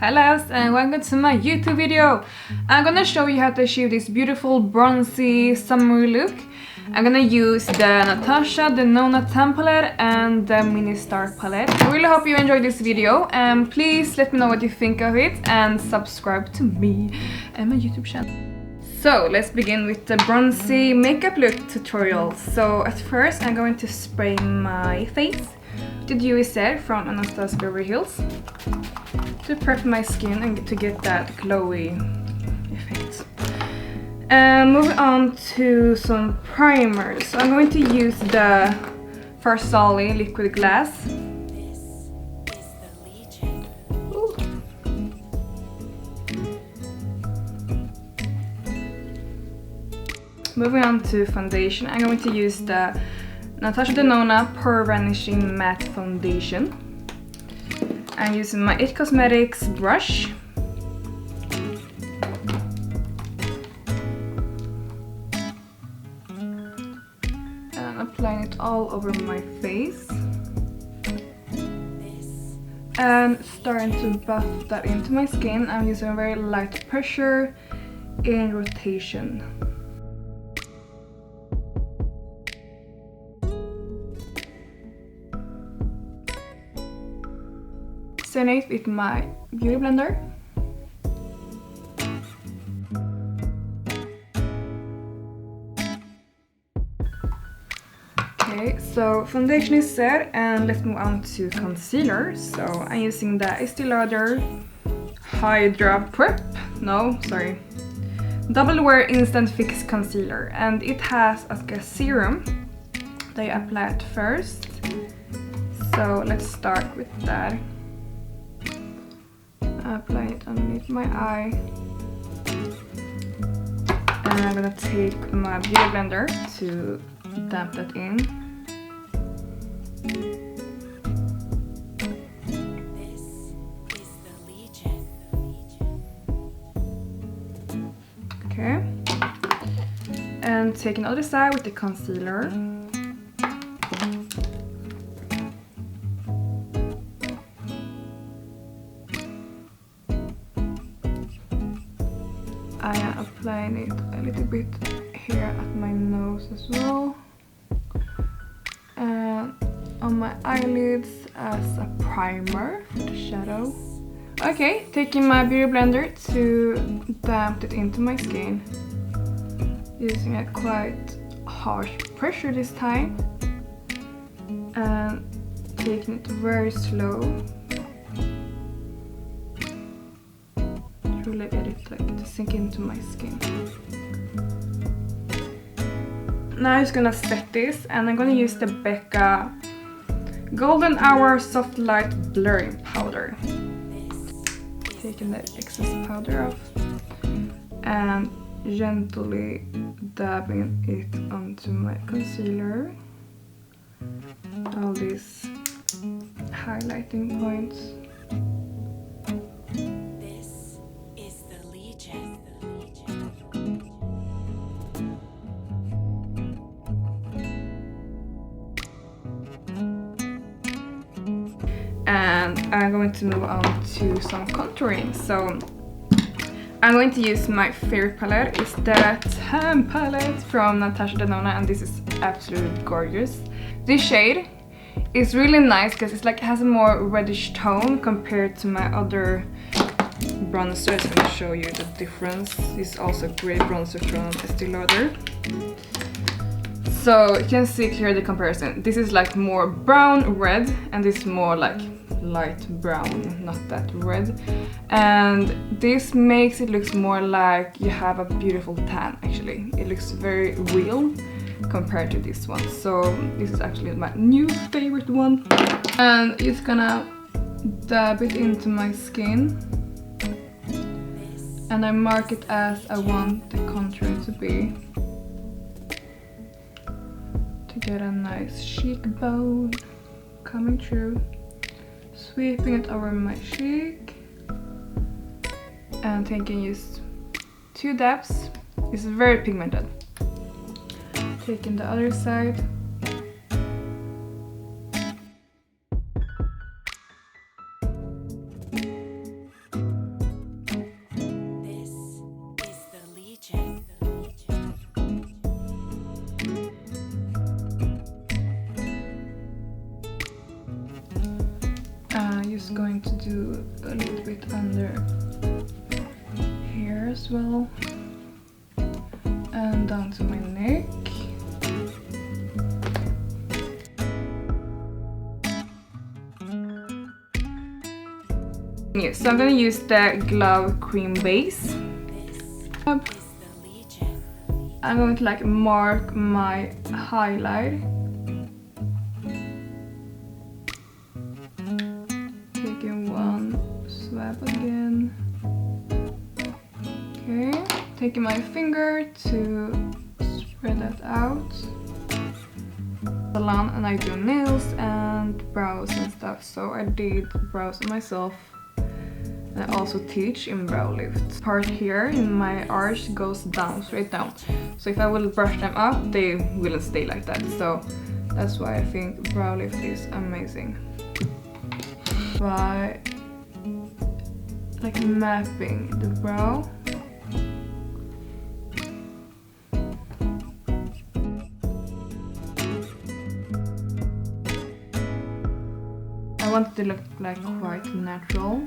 Hi loves and welcome to my YouTube video. I'm gonna show you how to achieve this beautiful bronzy summery look. I'm gonna use the Natasha Denona palette and the mini star palette. I really hope you enjoyed this video and please let me know what you think of it and subscribe to me and my YouTube channel. So let's begin with the bronzy makeup look tutorial. So at first I'm going to spray my face with the Dewy serum from Anastasia Beverly Hills to prep my skin and to get that glowy effect. Moving on to some primers. So I'm going to use the Farsali liquid glass. Ooh. Moving on to foundation, I'm going to use the Natasha Denona Pore Vanishing Matte Foundation. I'm using my It Cosmetics brush. And applying it all over my face. And starting to buff that into my skin. I'm using a very light pressure in rotation. Serenade with my beauty blender. Okay, so foundation is set and let's move on to concealer. So I'm using the Estee Lauder Hydra Prep. Double Wear Instant Fix Concealer, and it has a serum that you apply at first. So let's start with that. Apply it underneath my eye, and I'm gonna take my beauty blender to damp that in. Okay, and taking the other side with the concealer. I am applying it a little bit here at my nose as well, and on my eyelids as a primer for the shadow. Okay, taking my beauty blender to damp it into my skin, using a quite harsh pressure this time, and taking it very slow. Really get it to sink into my skin. Now I'm just gonna set this, and I'm gonna use the Becca Golden Hour Soft Light Blurring Powder. Taking the excess powder off and gently dabbing it onto my concealer. All these highlighting points. And I'm going to move on to some contouring. So I'm going to use my favorite palette. It's the Tan palette from Natasha Denona, and this is absolutely gorgeous. This shade is really nice because it's it has a more reddish tone compared to my other bronzers. I'm going to show you the difference. This is also a great bronzer from Estee Lauder. So you can see clearly the comparison. This is more brown red, and this is more light brown, not that red. And this makes it look more like you have a beautiful tan. Actually, it looks very real compared to this one. So this is actually my new favorite one, and it's gonna dab it into my skin, and I mark it as I want the contour to be, to get a nice cheekbone coming through. Sweeping it over my cheek and taking just 2 dabs. It's very pigmented. Taking the other side. do a little bit under here as well. And down to my neck. Yeah, so I'm gonna use the Glow Cream Base. I'm going to like mark my highlight. Taking one swab again. Okay, taking my finger to spread that out. Salon, and I do nails and brows and stuff, so I did brows on myself. And I also teach in brow lift. Part here in my arch goes down, straight down. So if I will brush them up, they wouldn't stay like that. So that's why I think brow lift is amazing. By like mapping the brow. I want it to look like quite natural.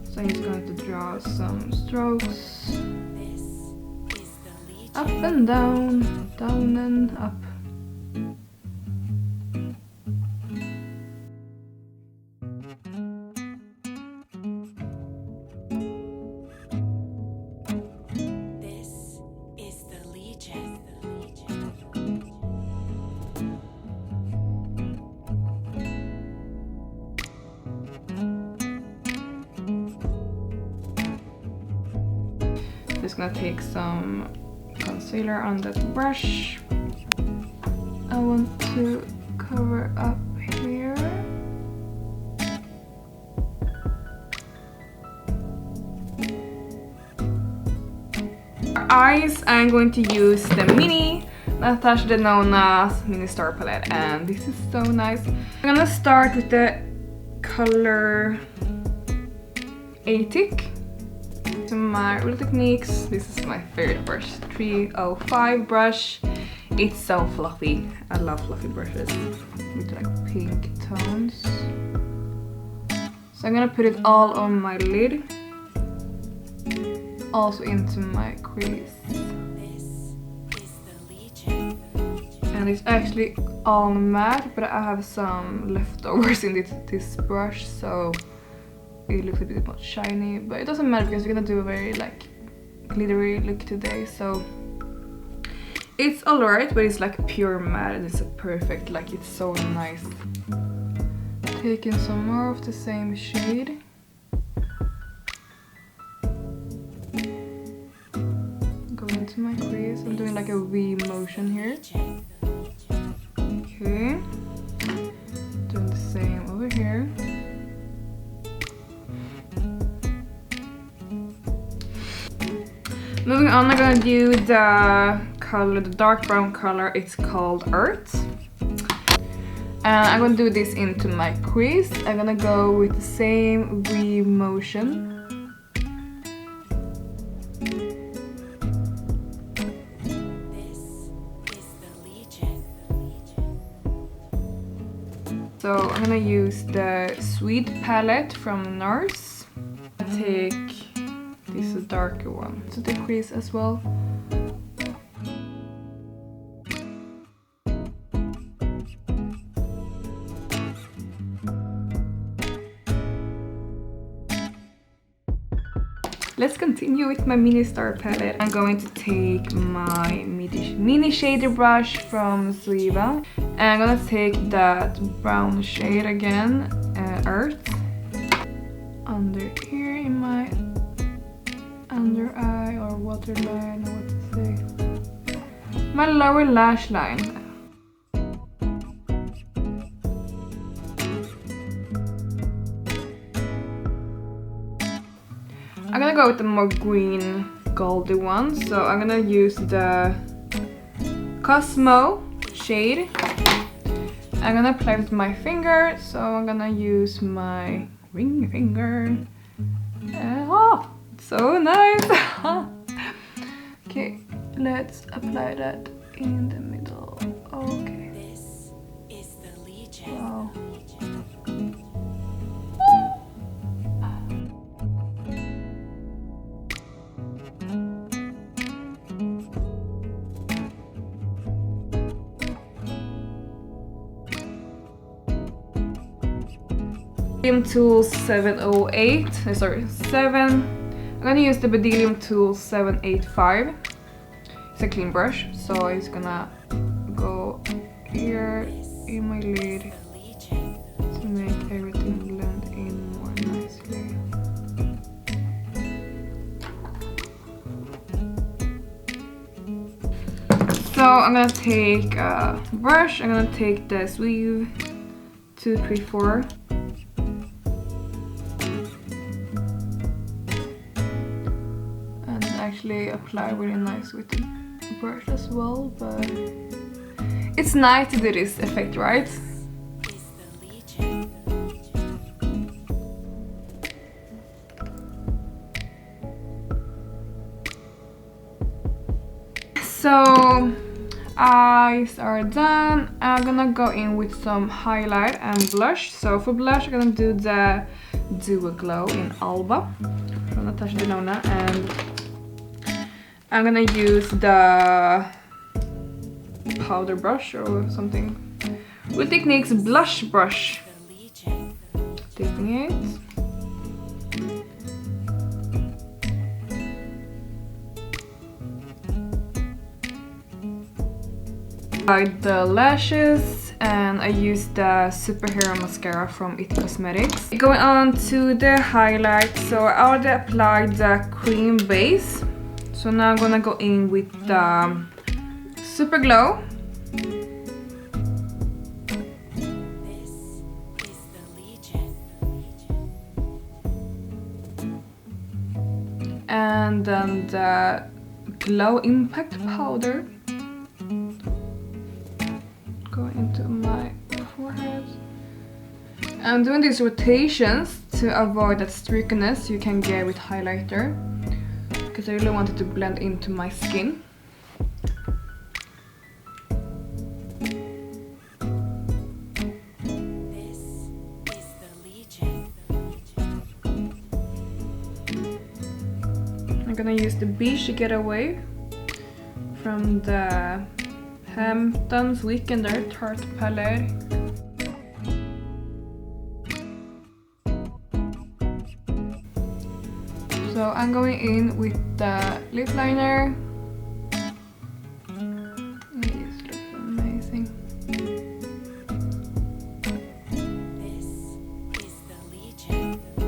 So I'm just going to draw some strokes. Up and down, down and up. Just gonna take some concealer on that brush. I want to cover up here. For eyes, I'm going to use the mini Natasha Denona mini star palette, and this is so nice. I'm gonna start with the color Atic. To my Real Techniques, this is my favorite brush, 305 brush. It's so fluffy. I love fluffy brushes with like pink tones. So I'm gonna put it all on my lid, also into my crease. And it's actually all matte, but I have some leftovers in this brush, so it looks a bit more shiny, but it doesn't matter because we're gonna do a very like glittery look today, so it's alright, but it's like pure matte and it's a perfect, like it's so nice. Taking some more of the same shade. Go into my crease. I'm doing like a V motion here. Okay. Doing the same over here. Moving on, I'm gonna do the color, the dark brown color. It's called Earth. And I'm gonna do this into my crease. I'm gonna go with the same V motion. So I'm gonna use the Suede palette from Nars. Take this darker one to the crease as well. Let's continue with my mini star palette. I'm going to take my mini shader brush from Suede, and I'm gonna take that brown shade again, Earth, under here in my under eye or waterline, or what to say, my lower lash line. I'm gonna go with the more green goldy one, so I'm gonna use the Cosmo shade. I'm gonna apply it with my finger, so I'm gonna use my ring finger. Oh, so nice! Okay, let's apply that in the middle. Okay. Wow. Bedazzling Tool 708, sorry, 7. I'm gonna use the Bedazzling Tool 785. It's a clean brush, so it's gonna go here in my lid to make everything blend in more nicely. So I'm gonna take a brush, I'm gonna take the Suede 234. And actually apply really nice with the brush as well, but it's nice to do this effect, right? So eyes are done. I'm gonna go in with some highlight and blush. So for blush, I'm gonna do the Dewy Glow in Alba from Natasha Denona, and I'm gonna use the powder brush or something. Real Techniques blush brush. Dipping it. The lashes, and I used the Superhero mascara from It Cosmetics. Going on to the highlight, so I already applied the cream base, so now I'm gonna go in with the Super Glow. And then the Glow Impact powder. Into my forehead. I'm doing these rotations to avoid that streakiness you can get with highlighter, because I really wanted to blend into my skin. I'm gonna use the beige to get away from the Hamptons Weekender Tarte palette. So I'm going in with the lip liner. This looks amazing.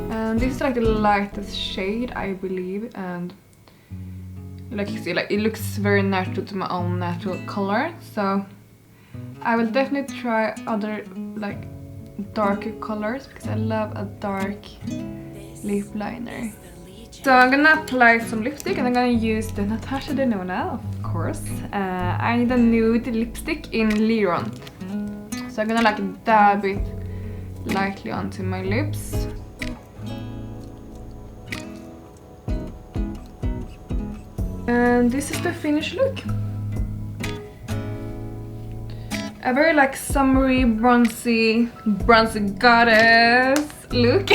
And this is like the lightest shade, I believe, and like you see, like it looks very natural to my own natural color. So I will definitely try other like darker colors, because I love a dark lip liner. So I'm gonna apply some lipstick, and I'm gonna use the Natasha Denona, of course. I need a nude lipstick in Liron, so I'm gonna like dab it lightly onto my lips. And this is the finished look. A very like summery, bronzy goddess look.